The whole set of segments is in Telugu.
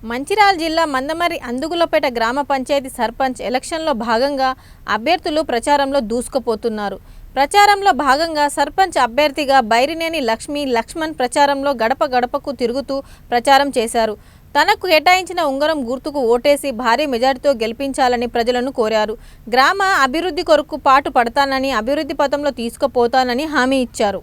మంచిర్యాల జిల్లా మందమర్రి అందుగులపేట గ్రామ పంచాయతీ సర్పంచ్ ఎలక్షన్లో భాగంగా అభ్యర్థులు ప్రచారంలో దూసుకుపోతున్నారు. ప్రచారంలో భాగంగా సర్పంచ్ అభ్యర్థిగా బైరినేని లక్ష్మణ్ ప్రచారంలో గడప గడపకు తిరుగుతూ ప్రచారం చేశారు. తనకు కేటాయించిన ఉంగరం గుర్తుకు ఓటేసి భారీ మెజార్టీతో గెలిపించాలని ప్రజలను కోరారు. గ్రామ అభివృద్ధి కొరకు పాటు పడతానని, అభివృద్ధి పథంలో తీసుకుపోతానని హామీ ఇచ్చారు.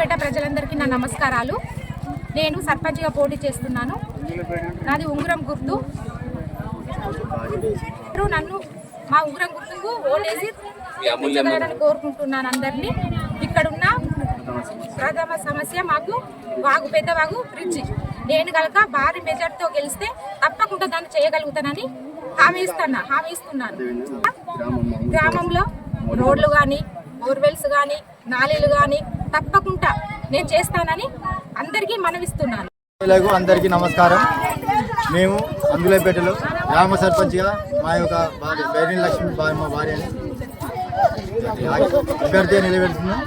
పేట ప్రజలందరికీ నా నమస్కారాలు. నేను సర్పంచ్గా పోటీ చేస్తున్నాను. నాది ఉంగరం గుర్తు. నన్ను మా ఉంగరం గుర్తుకు ఓటేసి కోరుకుంటున్నాను అందరినీ. ఇక్కడున్న ప్రథమ సమస్య మాకు పెద్ద వాగు బ్రిడ్జి. నేను కనుక భారీ మెజార్టీతో గెలిస్తే తప్పకుండా దాన్ని చేయగలుగుతానని హామీ ఇస్తున్నాను. గ్రామంలో రోడ్లు కానీ, బోర్వెల్స్ కానీ, నాలీలు కానీ తప్పకుండా నేను చేస్తానని అందరికీ మనవిస్తున్నాను. అందరికీ నమస్కారం. మేము అందులపేటలో గ్రామ సర్పంచ్గా మా యొక్క బైరినేని లక్ష్మి మా భార్యని అభ్యర్థిగా నిలబెడుతున్నాం.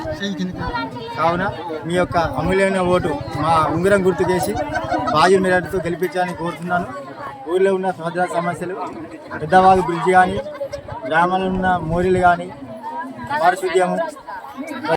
కావున మీ యొక్క అమూల్యమైన ఓటు మా ఉంగరం గుర్తుకేసి భారీ మెజార్టీతో గెలిపించాలని కోరుతున్నాను. ఊళ్ళో ఉన్న సముద్ర సమస్యలు, పెద్దవాగు బ్రిడ్జి కానీ, గ్రామాల్లో ఉన్న మోరీలు కానీ, పారిశుద్ధ్యము,